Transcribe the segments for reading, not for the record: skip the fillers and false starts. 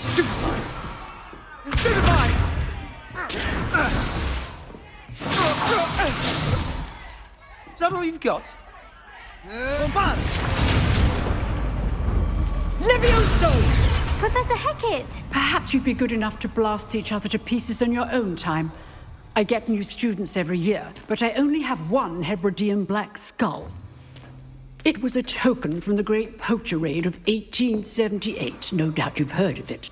Stupefy! Stupefy! Is that all you've got? Bombard! Levioso! Professor Hecat! Perhaps you'd be good enough to blast each other to pieces in your own time. I get new students every year, but I only have one Hebridean black skull. It was a token from the Great Poacher Raid of 1878. No doubt you've heard of it.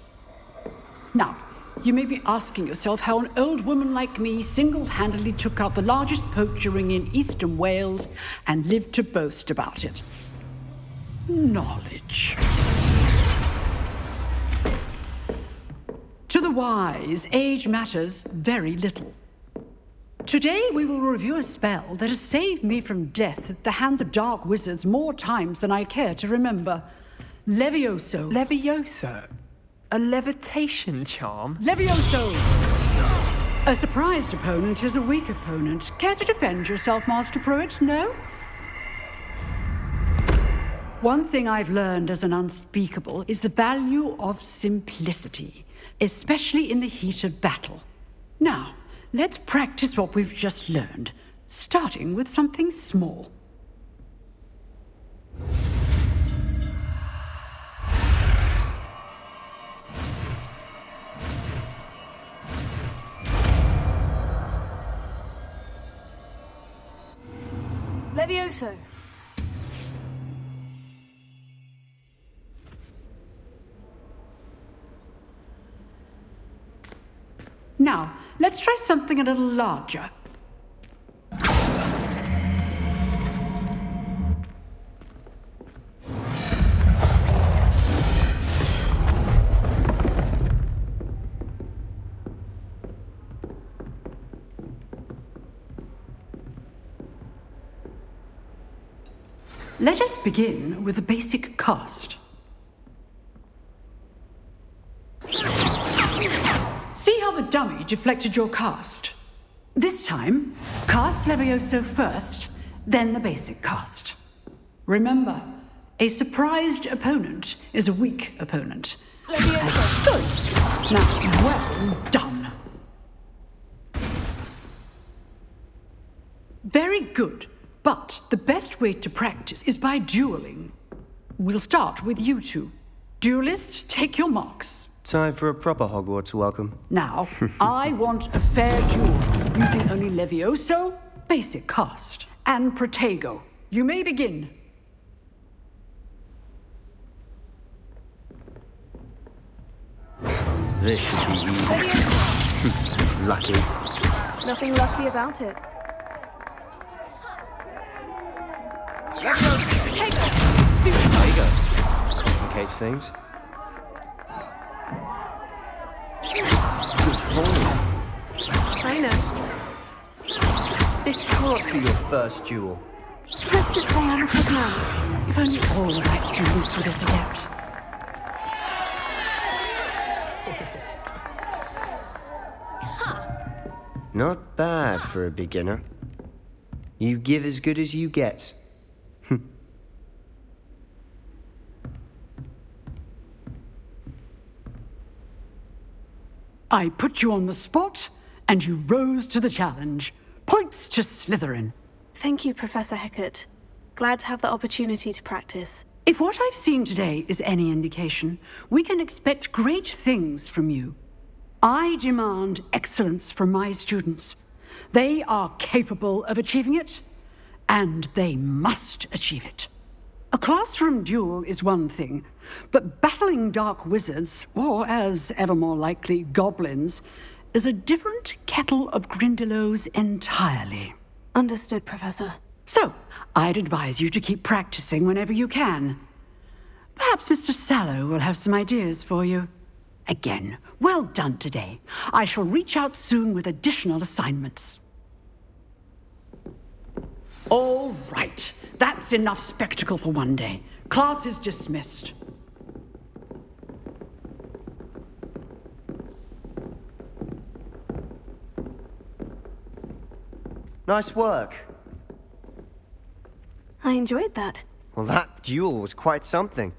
Now, you may be asking yourself how an old woman like me single-handedly took out the largest poacher ring in eastern Wales and lived to boast about it. Knowledge. To the wise, age matters very little. Today we will review a spell that has saved me from death at the hands of dark wizards more times than I care to remember. Levioso. Levioso? A levitation charm? Levioso! A surprised opponent is a weak opponent. Care to defend yourself, Master Pruitt? No? One thing I've learned as an unspeakable is the value of simplicity, especially in the heat of battle. Now, let's practice what we've just learned, starting with something small. Levioso. Now, let's try something a little larger. Let us begin with the basic cast. See how the dummy deflected your cast? This time, cast Levioso first, then the basic cast. Remember, a surprised opponent is a weak opponent. Levioso. Good. Now, well done. Very good. But the best way to practice is by dueling. We'll start with you two. Duelists, take your marks. Time for a proper Hogwarts welcome. Now, I want a fair duel, using only Levioso, basic cast, and Protego. You may begin. This should be easy. Levioso. Lucky. Nothing lucky about it. Levioso! Stupid tiger. Complicates things. Good form. I know. This can't be your first duel. Let's just say I'm a good man. If only all the right students were this adept. Not bad for a beginner. You give as good as you get. I put you on the spot, and you rose to the challenge. Points to Slytherin. Thank you, Professor Hecat. Glad to have the opportunity to practice. If what I've seen today is any indication, we can expect great things from you. I demand excellence from my students. They are capable of achieving it, and they must achieve it. A classroom duel is one thing, but battling dark wizards, or as ever more likely, goblins, is a different kettle of Grindylows entirely. Understood, Professor. So, I'd advise you to keep practicing whenever you can. Perhaps Mr. Sallow will have some ideas for you. Again, well done today. I shall reach out soon with additional assignments. All right. That's enough spectacle for one day. Class is dismissed. Nice work. I enjoyed that. Well, that duel was quite something.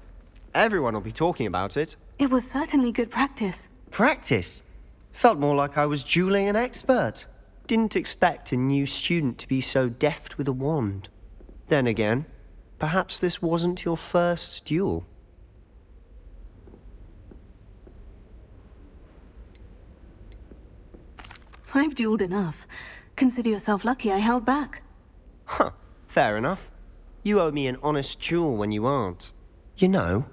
Everyone will be talking about it. It was certainly good practice. Practice? Felt more like I was dueling an expert. Didn't expect a new student to be so deft with a wand. Then again, perhaps this wasn't your first duel. I've dueled enough. Consider yourself lucky I held back. Huh, fair enough. You owe me an honest duel when you aren't. You know,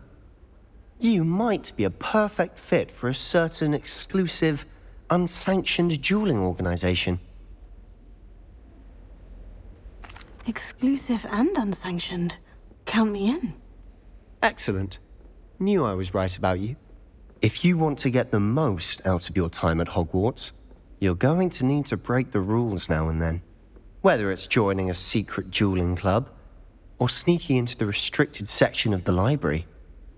you might be a perfect fit for a certain exclusive, unsanctioned dueling organization. Exclusive and unsanctioned. Count me in. Excellent. Knew I was right about you. If you want to get the most out of your time at Hogwarts, you're going to need to break the rules now and then. Whether it's joining a secret dueling club, or sneaking into the restricted section of the library,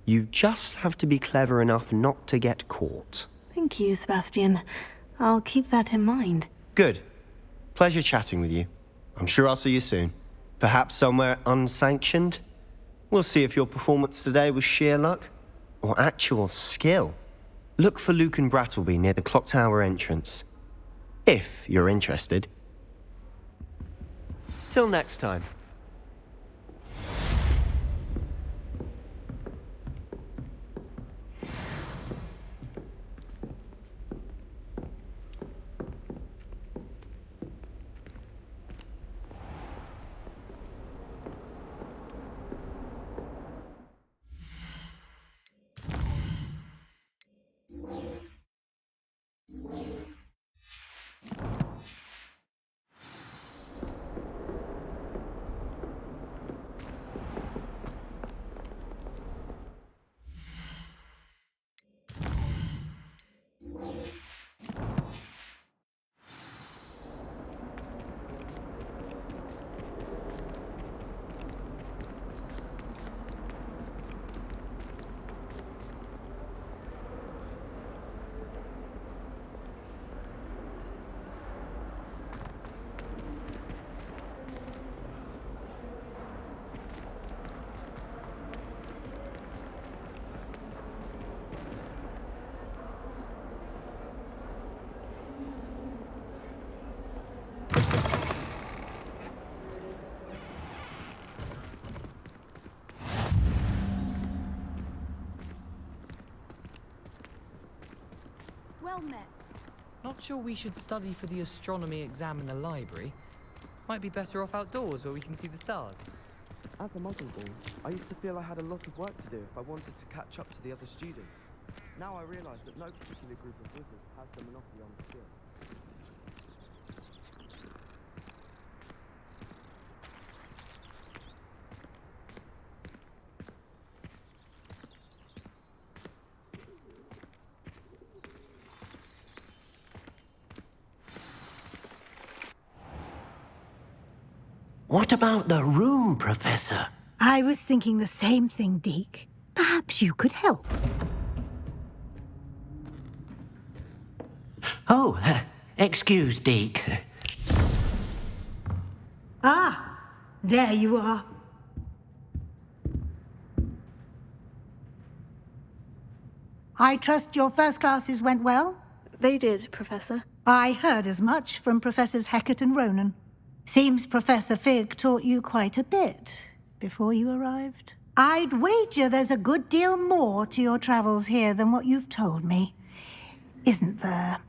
you just have to be clever enough not to get caught. Thank you, Sebastian. I'll keep that in mind. Good. Pleasure chatting with you. I'm sure I'll see you soon. Perhaps somewhere unsanctioned? We'll see if your performance today was sheer luck, or actual skill. Look for Luke and Brattleby near the clock tower entrance. If you're interested. Till next time. Well met. Not sure we should study for the astronomy exam in the library. Might be better off outdoors where we can see the stars. As a muggle boy, I used to feel I had a lot of work to do if I wanted to catch up to the other students. Now I realise that no particular group of wizards has the monopoly on skill. What about the room, Professor? I was thinking the same thing, Deke. Perhaps you could help. Oh, excuse, Deke. Ah, there you are. I trust your first classes went well? They did, Professor. I heard as much from Professors Hecat and Ronan. Seems Professor Fig taught you quite a bit before you arrived. I'd wager there's a good deal more to your travels here than what you've told me. Isn't there?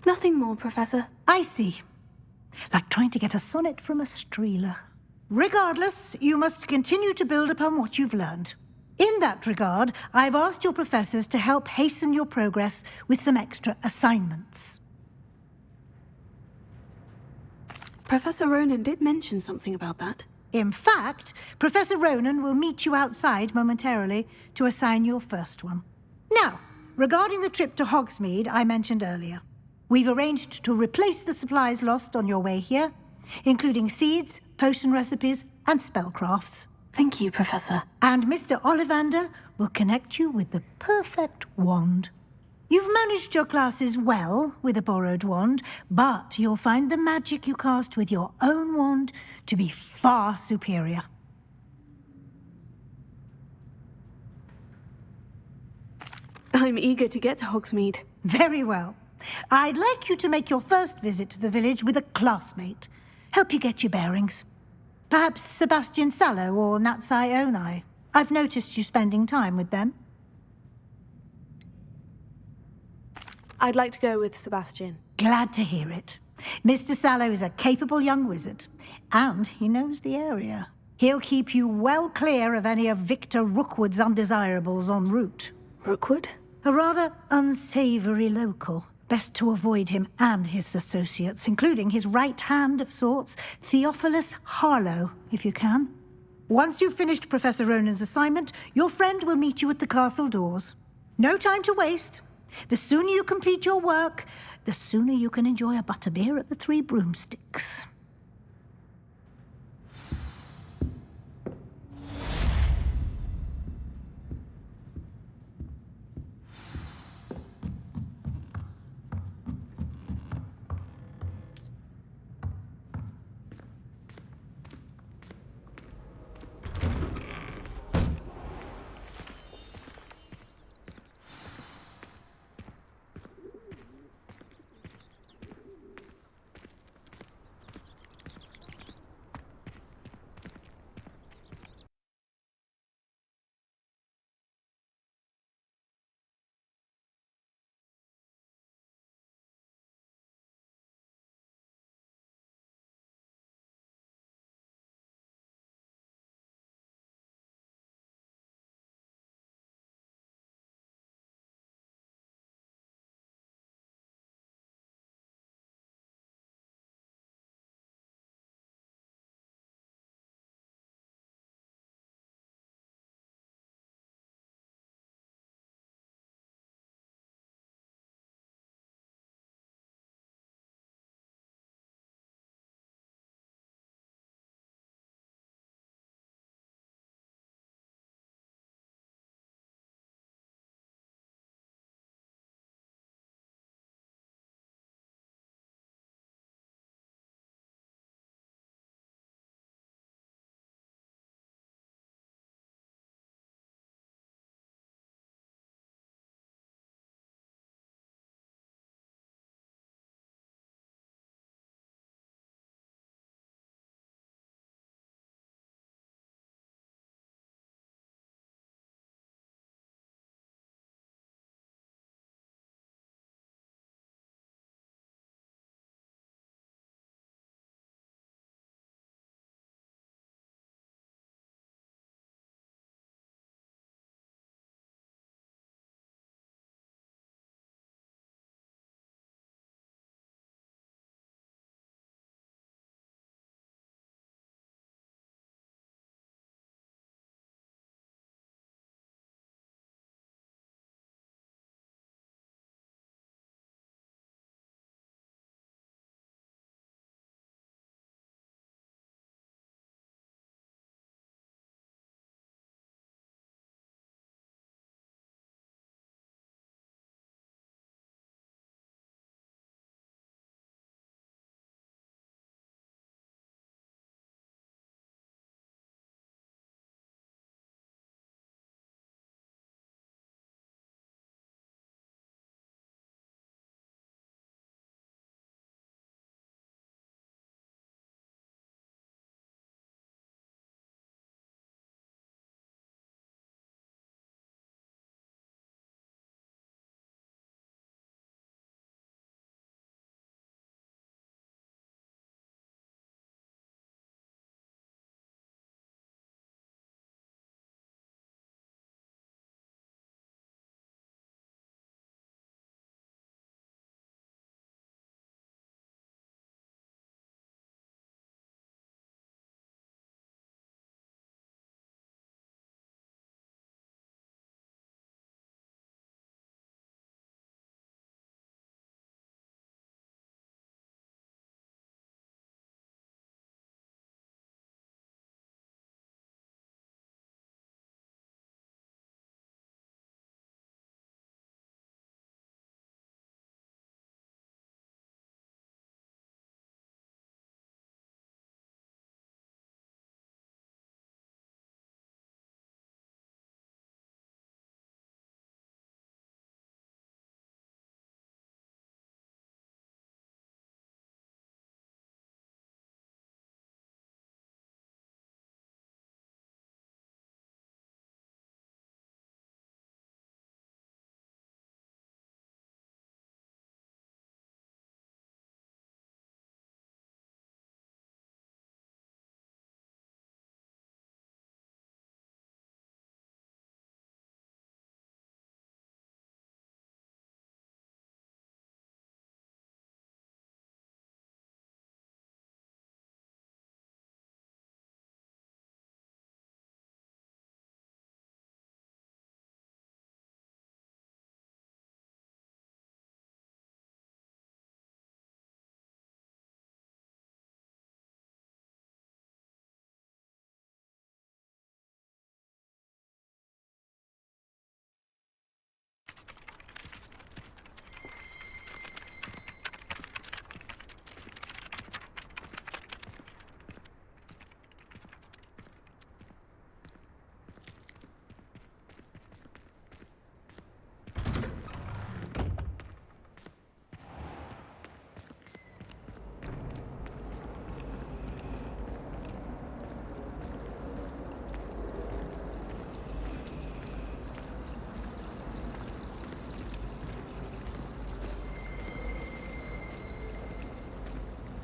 Nothing more, Professor. I see. Like trying to get a sonnet from a streeler. Regardless, you must continue to build upon what you've learned. In that regard, I've asked your professors to help hasten your progress with some extra assignments. Professor Ronan did mention something about that. In fact, Professor Ronan will meet you outside momentarily to assign your first one. Now, regarding the trip to Hogsmeade I mentioned earlier, we've arranged to replace the supplies lost on your way here, including seeds, potion recipes, and spellcrafts. Thank you, Professor. And Mr. Ollivander will connect you with the perfect wand. You've managed your classes well with a borrowed wand, but you'll find the magic you cast with your own wand to be far superior. I'm eager to get to Hogsmeade. Very well. I'd like you to make your first visit to the village with a classmate. Help you get your bearings. Perhaps Sebastian Sallow or Natsai Onai. I've noticed you spending time with them. I'd like to go with Sebastian. Glad to hear it. Mr. Sallow is a capable young wizard, and he knows the area. He'll keep you well clear of any of Victor Rookwood's undesirables en route. Rookwood? A rather unsavory local. Best to avoid him and his associates, including his right hand of sorts, Theophilus Harlow, if you can. Once you've finished Professor Ronan's assignment, your friend will meet you at the castle doors. No time to waste. The sooner you complete your work, the sooner you can enjoy a butterbeer at the Three Broomsticks.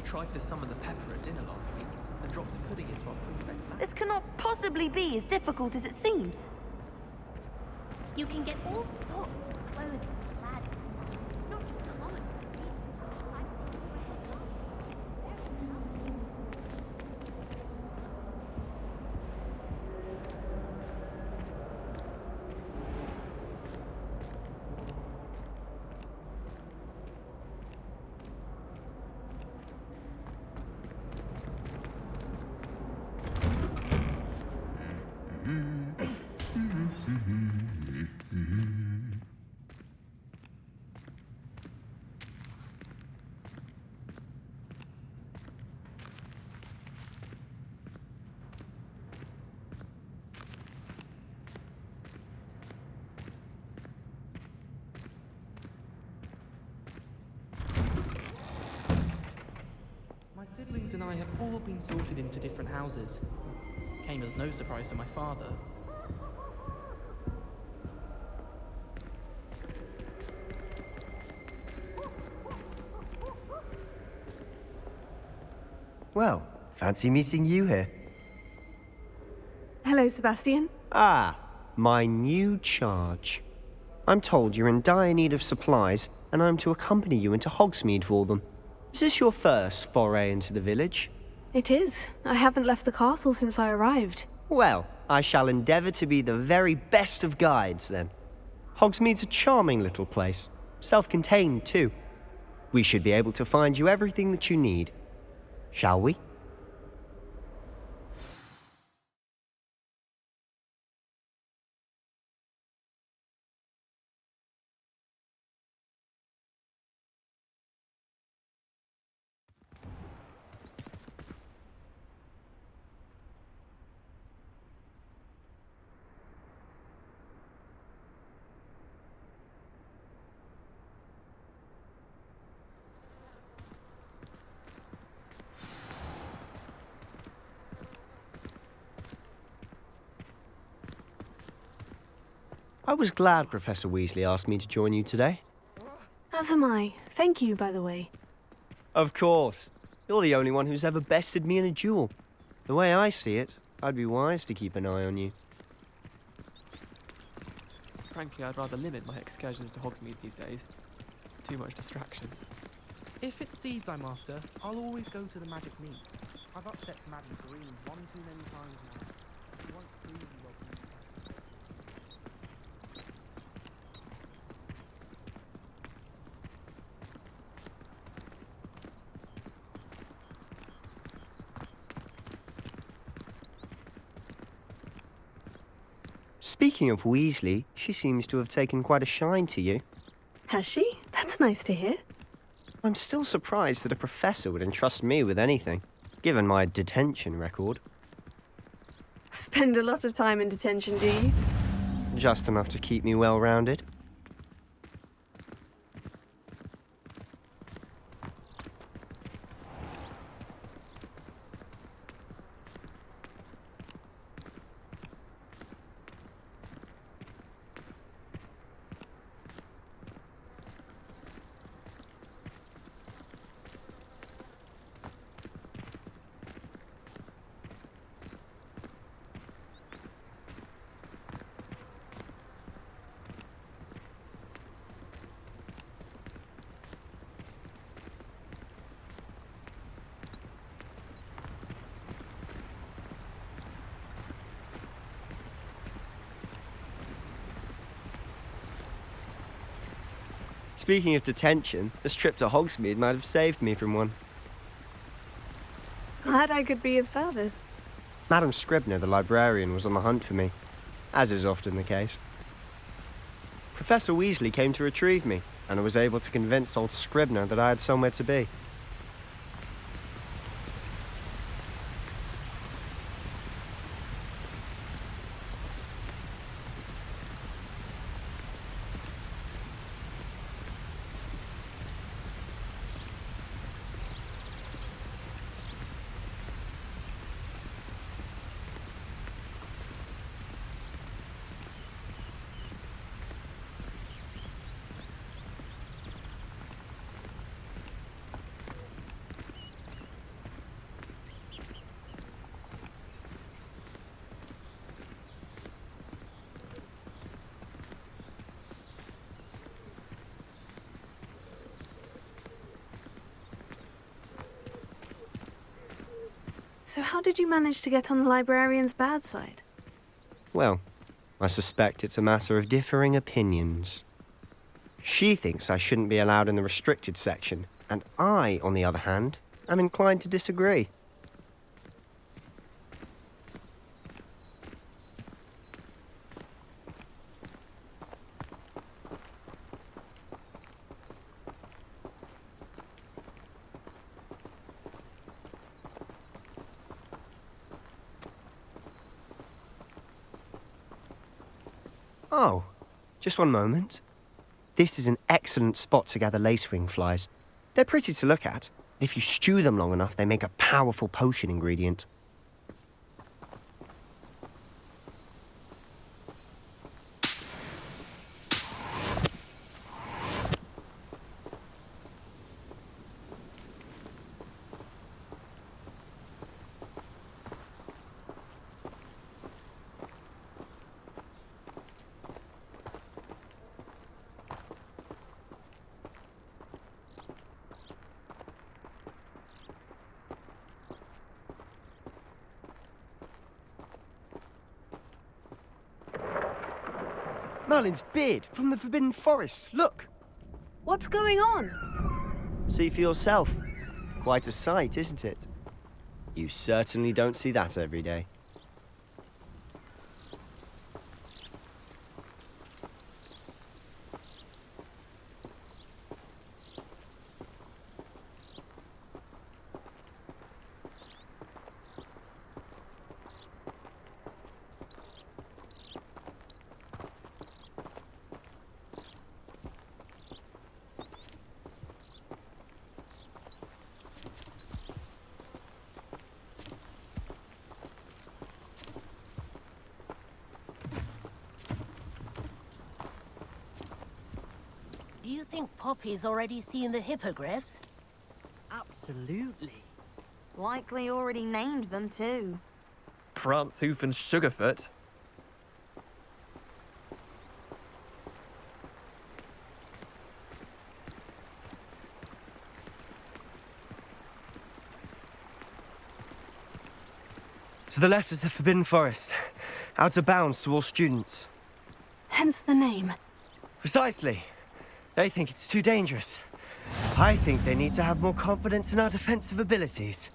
tried to summon the pepper at dinner last week and dropped a pudding into our prefect's lap. This cannot possibly be as difficult as it seems. You can get all sorts of clothing from ladders. Not just common clothing. My siblings and I have all been sorted into different houses. Came as no surprise to my father. Well, fancy meeting you here. Hello, Sebastian. Ah, my new charge. I'm told you're in dire need of supplies, and I'm to accompany you into Hogsmeade for them. Is this your first foray into the village? It is. I haven't left the castle since I arrived. Well, I shall endeavour to be the very best of guides, then. Hogsmeade's a charming little place, self-contained too. We should be able to find you everything that you need. Shall we? I was glad Professor Weasley asked me to join you today. As am I. Thank you, by the way. Of course. You're the only one who's ever bested me in a duel. The way I see it, I'd be wise to keep an eye on you. Frankly, I'd rather limit my excursions to Hogsmeade these days. Too much distraction. If it's seeds I'm after, I'll always go to the magic meat. I've upset Madam Green one too many times now. She wants food and welcome. Speaking of Weasley, she seems to have taken quite a shine to you. Has she? That's nice to hear. I'm still surprised that a professor would entrust me with anything, given my detention record. Spend a lot of time in detention, do you? Just enough to keep me well-rounded. Speaking of detention, this trip to Hogsmeade might have saved me from one. Glad I could be of service. Madam Scribner, the librarian, was on the hunt for me, as is often the case. Professor Weasley came to retrieve me, and I was able to convince old Scribner that I had somewhere to be. So how did you manage to get on the librarian's bad side? Well, I suspect it's a matter of differing opinions. She thinks I shouldn't be allowed in the restricted section, and I, on the other hand, am inclined to disagree. Oh, just one moment. This is an excellent spot to gather lacewing flies. They're pretty to look at. If you stew them long enough, they make a powerful potion ingredient. Merlin's beard from the Forbidden Forest, look! What's going on? See for yourself. Quite a sight, isn't it? You certainly don't see that every day. Do you think Poppy's already seen the hippogriffs? Absolutely. Likely already named them too. Prance, Hoof and Sugarfoot. To the left is the Forbidden Forest, out of bounds to all students. Hence the name. Precisely. They think it's too dangerous. I think they need to have more confidence in our defensive abilities.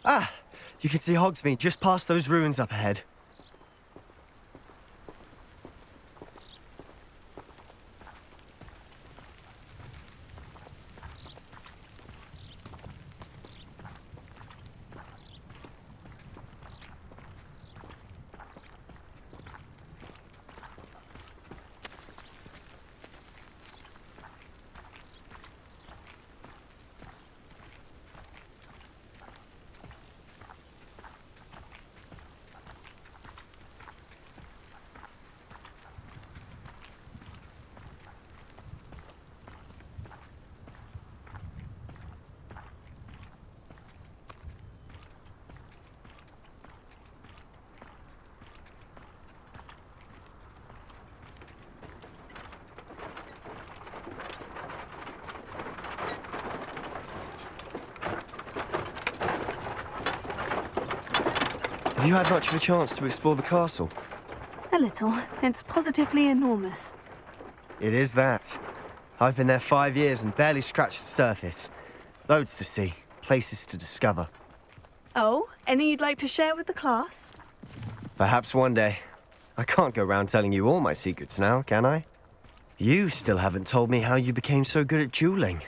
Ah, you can see Hogsmeade just past those ruins up ahead. Have you had much of a chance to explore the castle? A little. It's positively enormous. It is that. I've been there 5 years and barely scratched the surface. Loads to see, places to discover. Oh, any you'd like to share with the class? Perhaps one day. I can't go round telling you all my secrets now, can I? You still haven't told me how you became so good at dueling.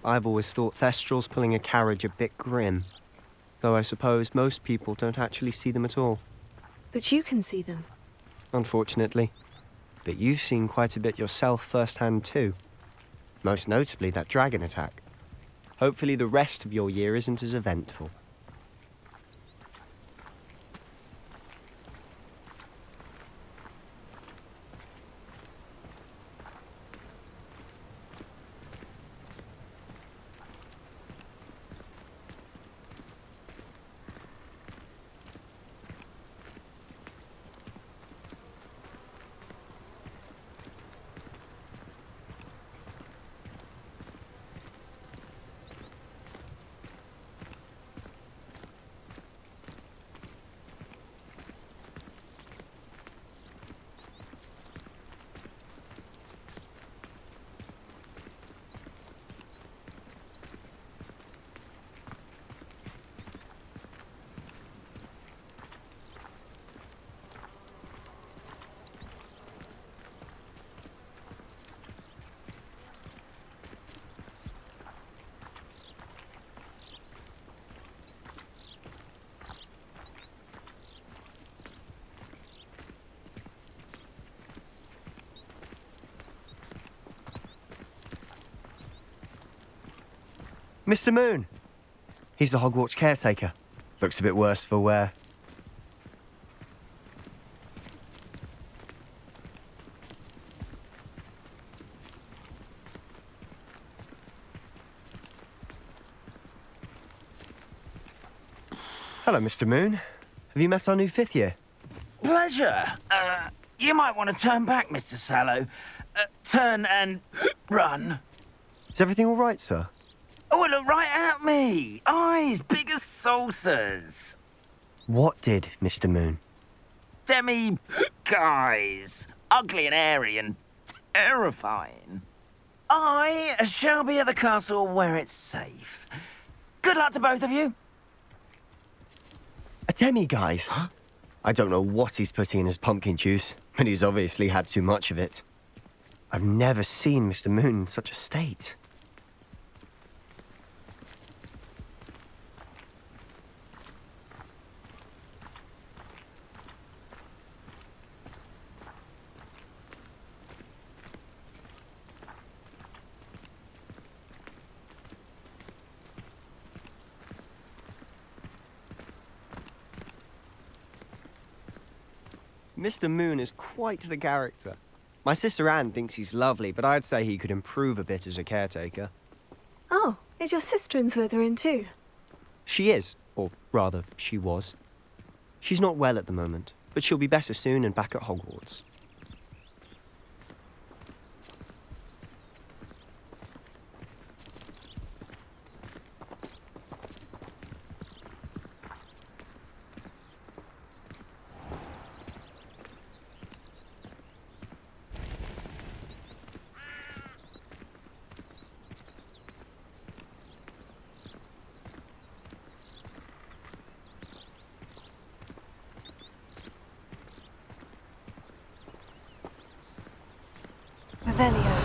I've always thought Thestrals pulling a carriage a bit grim. Though I suppose most people don't actually see them at all. But you can see them. Unfortunately. But you've seen quite a bit yourself firsthand too. Most notably that dragon attack. Hopefully the rest of your year isn't as eventful. Mr. Moon! He's the Hogwarts caretaker. Looks a bit worse for wear. Hello, Mr. Moon. Have you met our new fifth year? Pleasure. You might want to turn back, Mr. Sallow. Turn and run. Is everything all right, sir? Oh, look right at me. Eyes big as saucers. What did, Mr. Moon? Guys. Ugly and airy and terrifying. I shall be at the castle where it's safe. Good luck to both of you. A demi-guise? Huh? I don't know what he's putting in his pumpkin juice, but he's obviously had too much of it. I've never seen Mr. Moon in such a state. Mr. Moon is quite the character. My sister Anne thinks he's lovely, but I'd say he could improve a bit as a caretaker. Oh, is your sister in Slytherin too? She is, or rather, she was. She's not well at the moment, but she'll be better soon and back at Hogwarts. Revelio.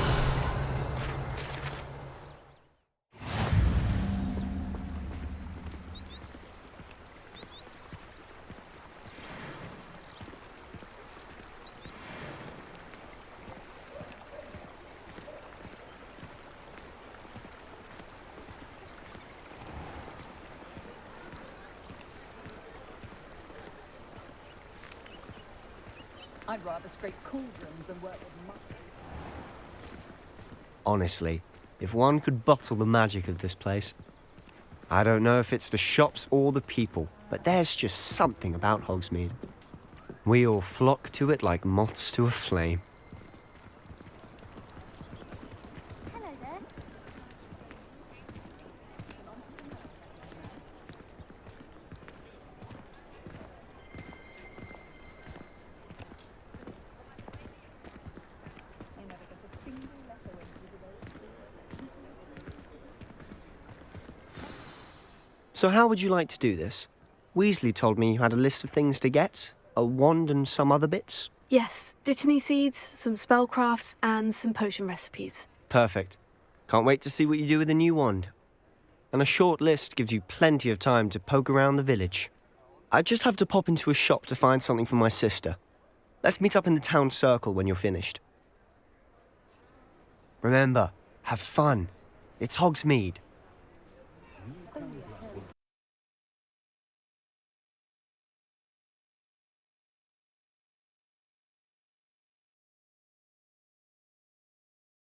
I'd rather scrape cauldrons than work with mud. Honestly, if one could bottle the magic of this place. I don't know if it's the shops or the people, but there's just something about Hogsmeade. We all flock to it like moths to a flame. Hello there. So how would you like to do this? Weasley told me you had a list of things to get, a wand and some other bits. Yes, Dittany seeds, some spellcrafts, and some potion recipes. Perfect. Can't wait to see what you do with the new wand. And a short list gives you plenty of time to poke around the village. I just have to pop into a shop to find something for my sister. Let's meet up in the town circle when you're finished. Remember, have fun. It's Hogsmeade.